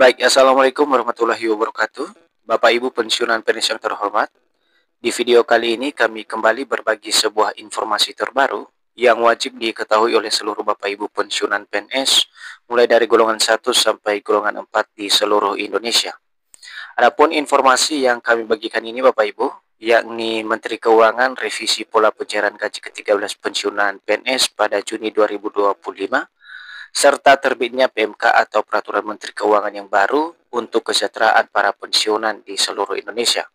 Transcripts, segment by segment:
Baik, Assalamualaikum warahmatullahi wabarakatuh. Bapak Ibu pensiunan PNS yang terhormat, di video kali ini kami kembali berbagi sebuah informasi terbaru yang wajib diketahui oleh seluruh Bapak Ibu pensiunan PNS mulai dari golongan 1 sampai golongan 4 di seluruh Indonesia. Adapun informasi yang kami bagikan ini Bapak Ibu, yakni Menteri Keuangan revisi pola pencairan gaji ke-13 pensiunan PNS pada Juni 2025 serta terbitnya PMK atau Peraturan Menteri Keuangan yang baru untuk kesejahteraan para pensiunan di seluruh Indonesia.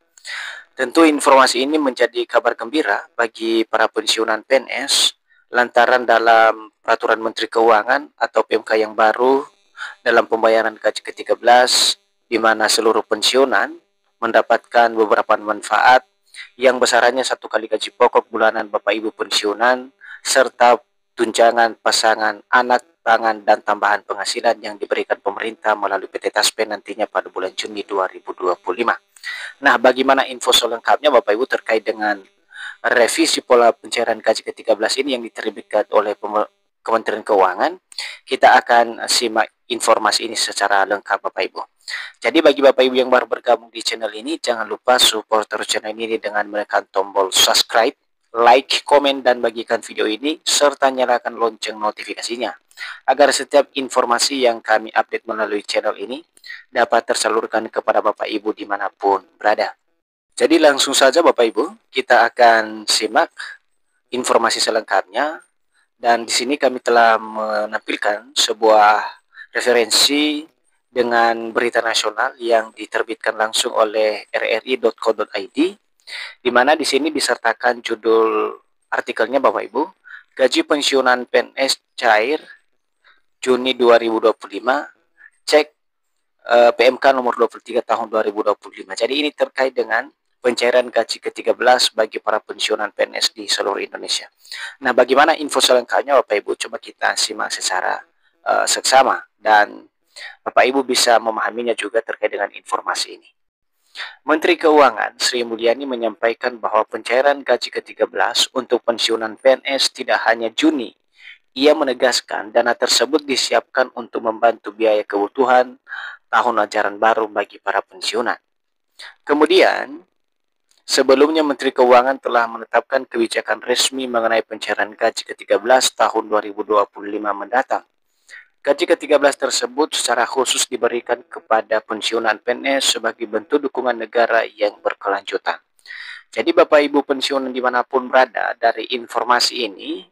Tentu informasi ini menjadi kabar gembira bagi para pensiunan PNS lantaran dalam Peraturan Menteri Keuangan atau PMK yang baru dalam pembayaran gaji ke-13 di mana seluruh pensiunan mendapatkan beberapa manfaat yang besarannya 1 kali gaji pokok bulanan Bapak Ibu pensiunan serta tunjangan pasangan anak pangan dan tambahan penghasilan yang diberikan pemerintah melalui PT Taspen nantinya pada bulan Juni 2025. Nah, bagaimana info selengkapnya Bapak Ibu terkait dengan revisi pola pencairan gaji ke-13 ini yang diterbitkan oleh Kementerian Keuangan? Kita akan simak informasi ini secara lengkap Bapak Ibu. Jadi bagi Bapak Ibu yang baru bergabung di channel ini, jangan lupa support terus channel ini dengan menekan tombol subscribe, like, komen, dan bagikan video ini, serta nyalakan lonceng notifikasinya, agar setiap informasi yang kami update melalui channel ini dapat tersalurkan kepada Bapak Ibu dimanapun berada. Jadi langsung saja Bapak Ibu, kita akan simak informasi selengkapnya. Dan di sini kami telah menampilkan sebuah referensi dengan berita nasional yang diterbitkan langsung oleh rri.co.id, di mana di sini disertakan judul artikelnya Bapak Ibu, gaji pensiunan PNS cair Juni 2025, cek PMK nomor 23 tahun 2025. Jadi ini terkait dengan pencairan gaji ke-13 bagi para pensiunan PNS di seluruh Indonesia. Nah, bagaimana info selengkapnya Bapak Ibu? Coba kita simak secara seksama dan Bapak Ibu bisa memahaminya juga terkait dengan informasi ini. Menteri Keuangan Sri Mulyani menyampaikan bahwa pencairan gaji ke-13 untuk pensiunan PNS tidak hanya Juni. Ia menegaskan dana tersebut disiapkan untuk membantu biaya kebutuhan tahun ajaran baru bagi para pensiunan. Kemudian, sebelumnya Menteri Keuangan telah menetapkan kebijakan resmi mengenai pencairan gaji ke-13 tahun 2025 mendatang. Gaji ke-13 tersebut secara khusus diberikan kepada pensiunan PNS sebagai bentuk dukungan negara yang berkelanjutan. Jadi Bapak Ibu pensiunan dimanapun berada, dari informasi ini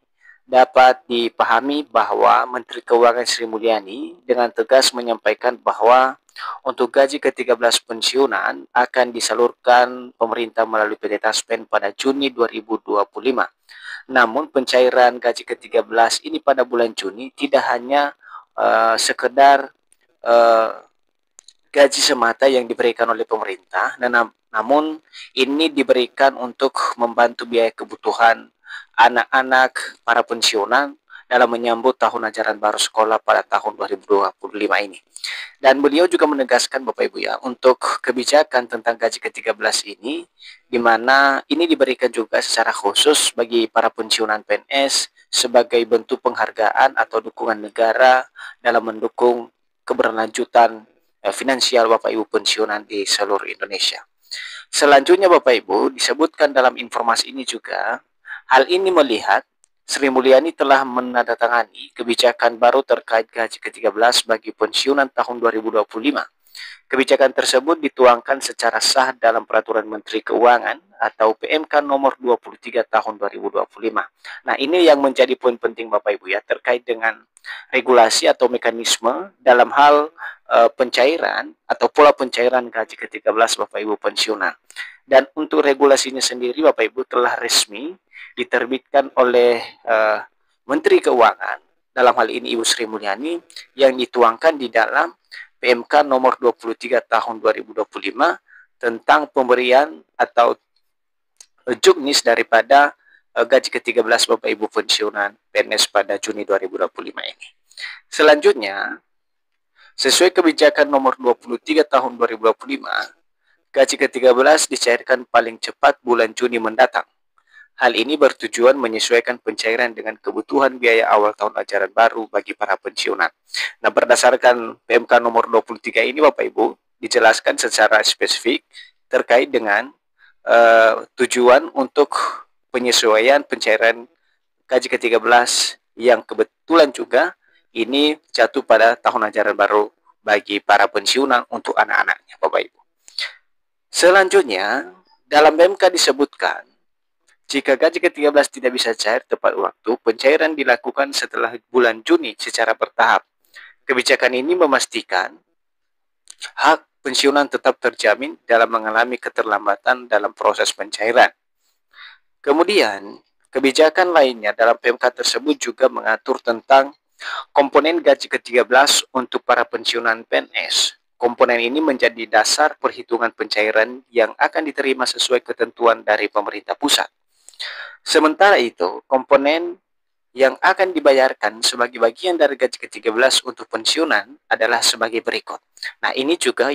dapat dipahami bahwa Menteri Keuangan Sri Mulyani dengan tegas menyampaikan bahwa untuk gaji ke-13 pensiunan akan disalurkan pemerintah melalui PT Taspen pada Juni 2025. Namun pencairan gaji ke-13 ini pada bulan Juni tidak hanya sekedar gaji semata yang diberikan oleh pemerintah, namun ini diberikan untuk membantu biaya kebutuhan anak-anak para pensiunan dalam menyambut tahun ajaran baru sekolah pada tahun 2025 ini. Dan beliau juga menegaskan Bapak Ibu ya, untuk kebijakan tentang gaji ke-13 ini, di mana ini diberikan juga secara khusus bagi para pensiunan PNS sebagai bentuk penghargaan atau dukungan negara dalam mendukung keberlanjutan finansial Bapak Ibu pensiunan di seluruh Indonesia. Selanjutnya Bapak Ibu, disebutkan dalam informasi ini juga, hal ini melihat Sri Mulyani telah menandatangani kebijakan baru terkait gaji ke-13 bagi pensiunan tahun 2025. Kebijakan tersebut dituangkan secara sah dalam Peraturan Menteri Keuangan atau PMK nomor 23 tahun 2025. Nah, ini yang menjadi poin penting Bapak Ibu ya, terkait dengan regulasi atau mekanisme dalam hal pencairan atau pola pencairan gaji ke-13 Bapak Ibu pensiunan. Dan untuk regulasinya sendiri Bapak Ibu telah resmi diterbitkan oleh Menteri Keuangan, dalam hal ini Ibu Sri Mulyani, yang dituangkan di dalam PMK nomor 23 tahun 2025 tentang pemberian atau juknis daripada gaji ke-13 Bapak Ibu pensiunan PNS pada Juni 2025 ini. Selanjutnya, sesuai kebijakan nomor 23 tahun 2025, gaji ke-13 dicairkan paling cepat bulan Juni mendatang. Hal ini bertujuan menyesuaikan pencairan dengan kebutuhan biaya awal tahun ajaran baru bagi para pensiunan. Nah, berdasarkan PMK nomor 23 ini Bapak Ibu, dijelaskan secara spesifik terkait dengan tujuan untuk penyesuaian pencairan gaji ke-13 yang kebetulan juga ini jatuh pada tahun ajaran baru bagi para pensiunan untuk anak-anaknya Bapak Ibu. Selanjutnya, dalam PMK disebutkan jika gaji ke-13 tidak bisa cair tepat waktu, pencairan dilakukan setelah bulan Juni secara bertahap. Kebijakan ini memastikan hak pensiunan tetap terjamin dalam mengalami keterlambatan dalam proses pencairan. Kemudian, kebijakan lainnya dalam PMK tersebut juga mengatur tentang komponen gaji ke-13 untuk para pensiunan PNS. Komponen ini menjadi dasar perhitungan pencairan yang akan diterima sesuai ketentuan dari pemerintah pusat. Sementara itu, komponen yang akan dibayarkan sebagai bagian dari gaji ke-13 untuk pensiunan adalah sebagai berikut. Nah, ini juga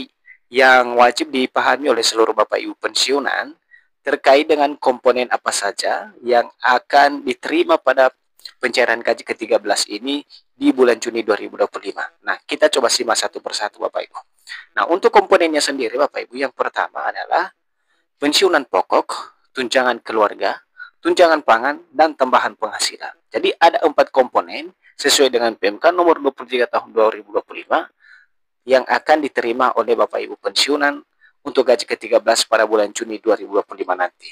yang wajib dipahami oleh seluruh Bapak Ibu pensiunan terkait dengan komponen apa saja yang akan diterima pada pencairan gaji ke-13 ini di bulan Juni 2025. Nah, kita coba simak satu persatu Bapak Ibu. Nah, untuk komponennya sendiri Bapak Ibu, yang pertama adalah pensiunan pokok, tunjangan keluarga, tunjangan pangan, dan tambahan penghasilan. Jadi ada 4 komponen sesuai dengan PMK nomor 23 tahun 2025 yang akan diterima oleh Bapak Ibu pensiunan untuk gaji ke-13 pada bulan Juni 2025 nanti.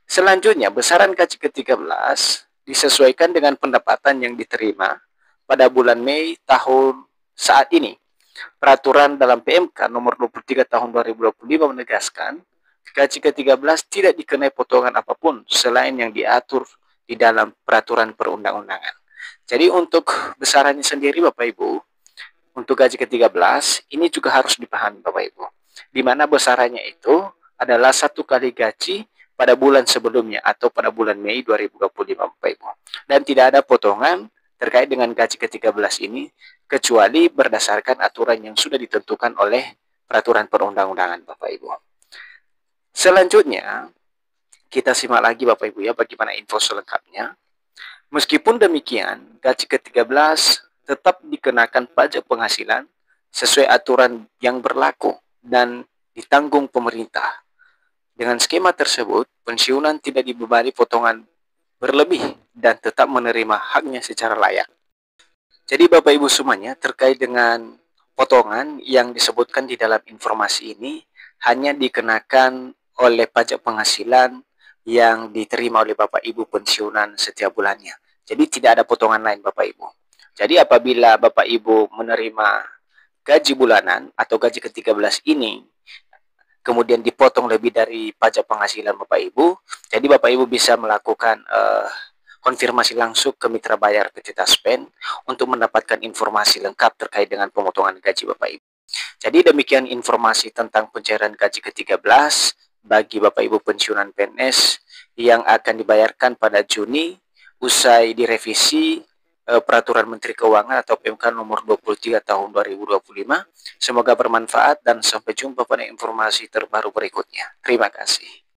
Selanjutnya, besaran gaji ke-13 disesuaikan dengan pendapatan yang diterima pada bulan Mei tahun saat ini. Peraturan dalam PMK nomor 23 tahun 2025 menegaskan gaji ke-13 tidak dikenai potongan apapun selain yang diatur di dalam peraturan perundang-undangan. Jadi untuk besarannya sendiri Bapak Ibu, untuk gaji ke-13 ini juga harus dipahami Bapak Ibu, di mana besarannya itu adalah 1 kali gaji pada bulan sebelumnya atau pada bulan Mei 2025 Bapak Ibu. Dan tidak ada potongan terkait dengan gaji ke-13 ini kecuali berdasarkan aturan yang sudah ditentukan oleh peraturan perundang-undangan Bapak Ibu. Selanjutnya, kita simak lagi Bapak Ibu ya bagaimana info selengkapnya. Meskipun demikian, gaji ke-13 tetap dikenakan pajak penghasilan sesuai aturan yang berlaku dan ditanggung pemerintah. Dengan skema tersebut, pensiunan tidak dibebani potongan berlebih dan tetap menerima haknya secara layak. Jadi Bapak Ibu semuanya, terkait dengan potongan yang disebutkan di dalam informasi ini hanya dikenakan oleh pajak penghasilan yang diterima oleh Bapak Ibu pensiunan setiap bulannya. Jadi tidak ada potongan lain Bapak Ibu. Jadi apabila Bapak Ibu menerima gaji bulanan atau gaji ke-13 ini, kemudian dipotong lebih dari pajak penghasilan Bapak Ibu, jadi Bapak Ibu bisa melakukan konfirmasi langsung ke mitra bayar PT Taspen untuk mendapatkan informasi lengkap terkait dengan pemotongan gaji Bapak Ibu. Jadi demikian informasi tentang pencairan gaji ke-13 bagi Bapak Ibu pensiunan PNS yang akan dibayarkan pada Juni usai direvisi Peraturan Menteri Keuangan atau PMK nomor 23 tahun 2025. Semoga bermanfaat dan sampai jumpa pada informasi terbaru berikutnya. Terima kasih.